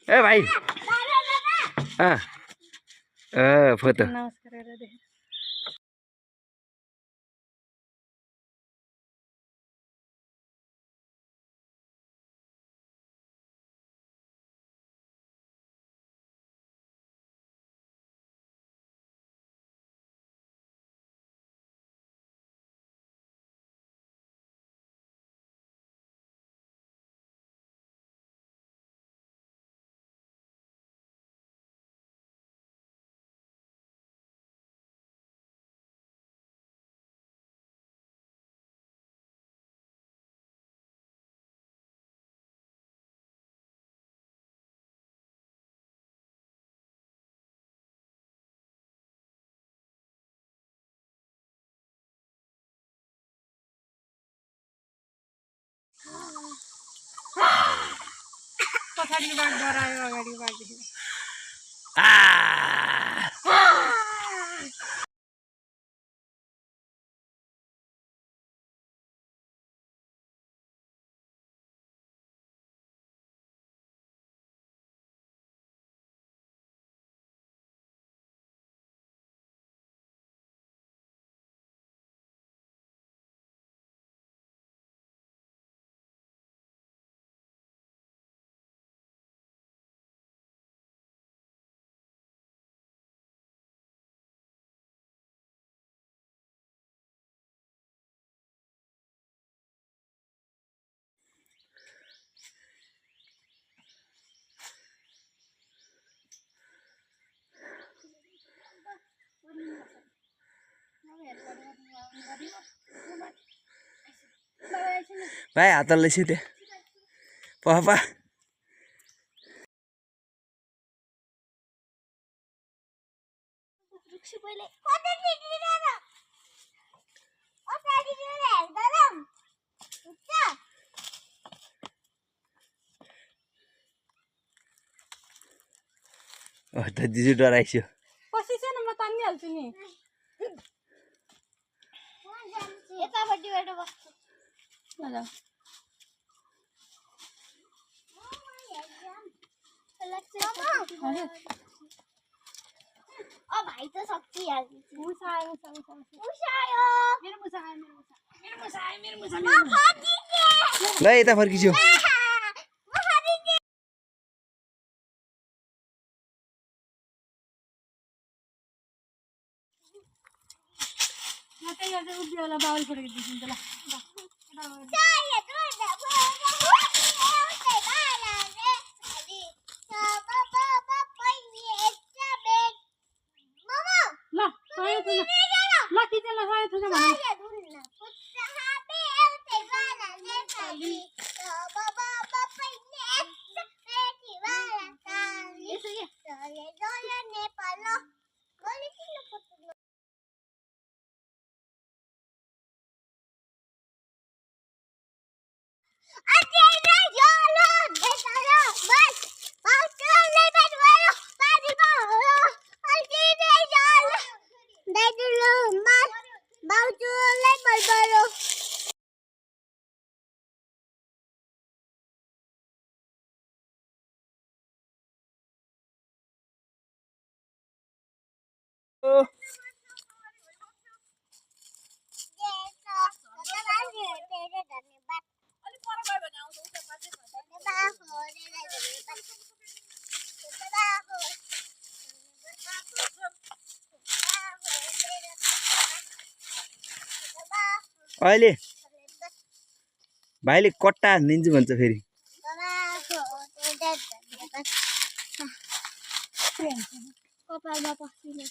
ए भाइ फोटो पछाडि बाघ डरायो अगाडि बाघ भाइ हात लैछ त्यो पापा त दिजु डराइसो पछि छैन म तान्निहाल्छु नि यतापट्टि बैठ बस्छु ल भाइ त सकिहाल्छ मुसा आयो मेरो मुसा ल यता फर्किसो उभियोला बाउल फर्किदिन्छु ल अहिले भाइले कट्टा हानिदिन्छु भन्छ फेरि कपालमा पसिले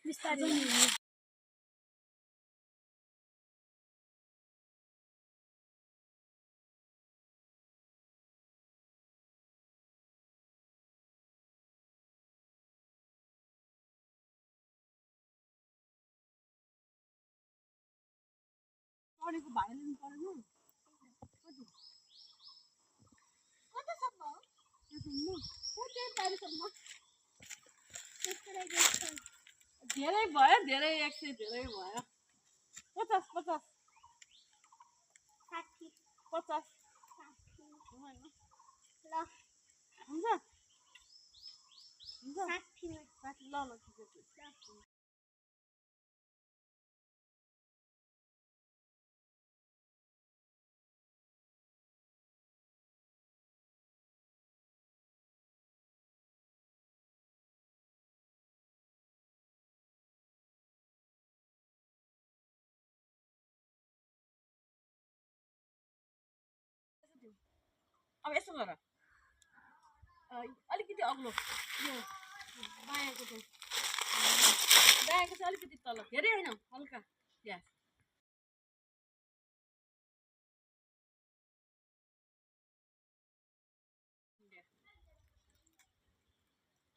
बिस्तारै अरेको भाइलिन पढ्नु धेरै भयो धेरै 100 धेरै भयो 50 50 60 50 ल हुन्छ 60 मा 60 ल ठिकै छ अब यसो गर अलिकति अग्लो यो बायाँको चाहिँ अलिकति तल धेरै होइन हल्का प्याज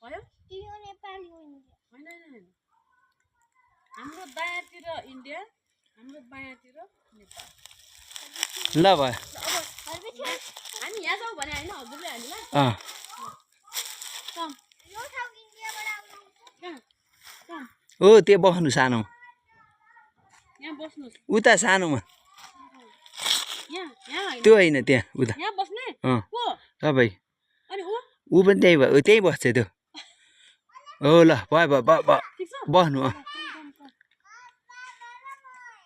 भयो यो नेपाली हो होइन हाम्रो दायाँतिर इन्डिया हाम्रो बायाँतिर नेपाल ल भयो अब हामी यहाँ जाउँ भने होइन हजुरले हामीलाई कम यो ठाउँ इन्डियाबाट आउनुहुन्छ कहाँ कम ओ त्यो बस्नु सानोमा यहाँ बस्नुहोस् उता सानोमा यहाँ यहाँ होइन त्यो होइन त्यहाँ उता यहाँ बस्ने अँ को तपाईँ अनि ऊ पनि त्यहीँ भयो त्यहीँ बस्छ त्यो हो ल भयो भयो भयो ठिक छ बस्नु अँ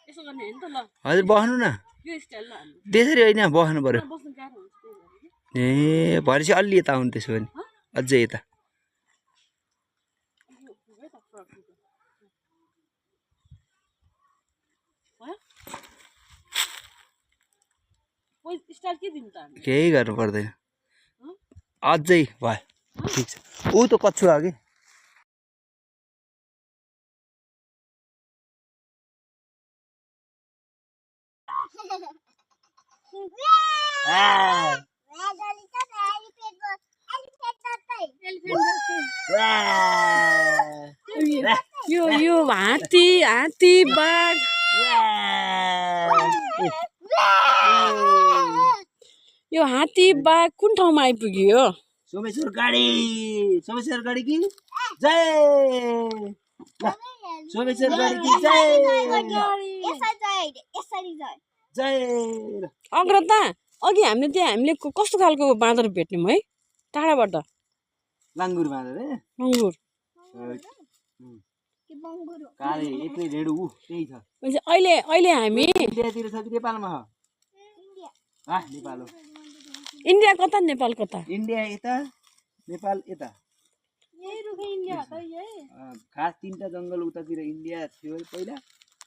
यसो गर्ने होइन त ल हजुर बस्नु न यो स्टाइल ल हाम्रो त्यसरी होइन बस्नु पर्यो बस्नु गाह्रो हुन्छ त्यही भएर ए भनेपछि अलि यता आउनु त्यसो भने अझै यता स्टाइल के दिनु त हामी केही गर्नु पर्दैन अझै भयो ठिक छ ऊ त कच्छुवा कि यो हात्ती बाघ यो हात्ती बाघ कुन ठाउँमा आइपुग्यो सोमेश्वर गाडी कि जय सोमेश्वर गाडी कि जय अग्रता अघि हामीले कस्तो खालको बाँदर भेट्यौँ है टाढाबाट लाङ्गुर बाँदर लङ्गुर काले यत्रै रेडु त्यही छ अहिले हामी इन्डियातिर छ कि नेपालमा छ नेपाल हो इन्डिया कता नेपाल कता इन्डिया यता नेपाल यता खास 3टा जङ्गल उतातिर इन्डिया थियो पहिला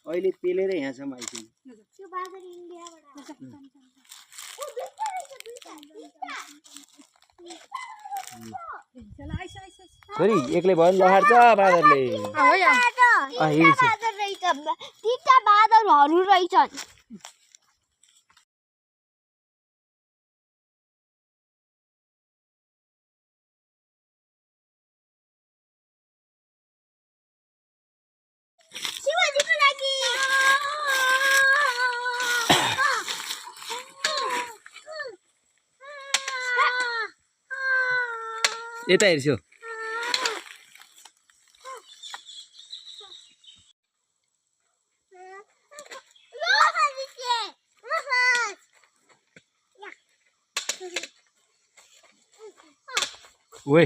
अहिले पेलेर यहाँसम्म आइसक्यो छोरी एक्लै भयो नि लहार्छ बाँदरले तीनटा बाँदरहरू रहेछन् यता हेर्छु ओए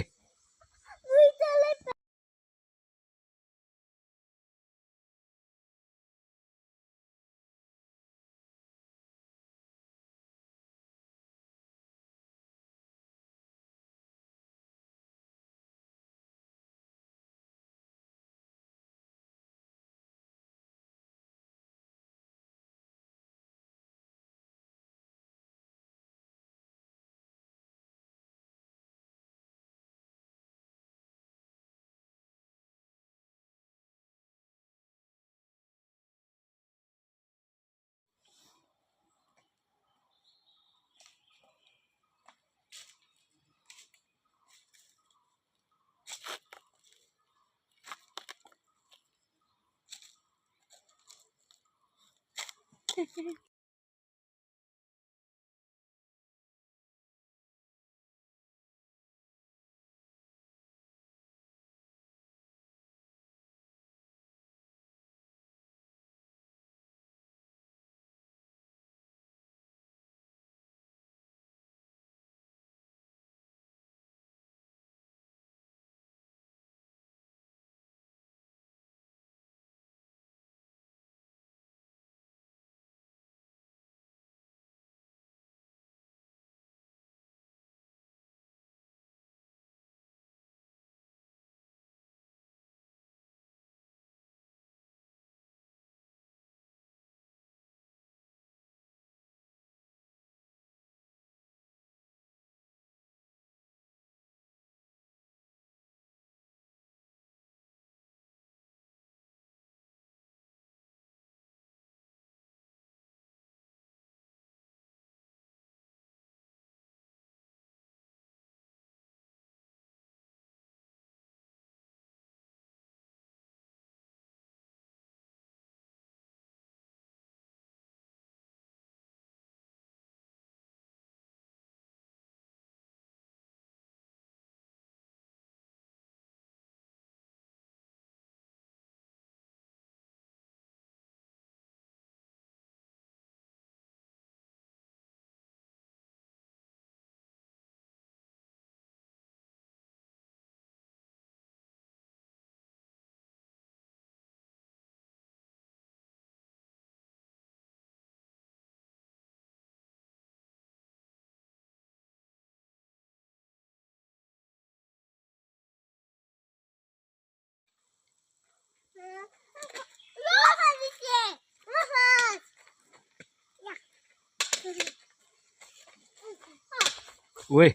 ओए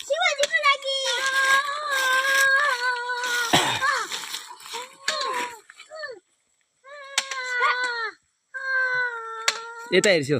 शिवाजीको लागि यता हेर्छौ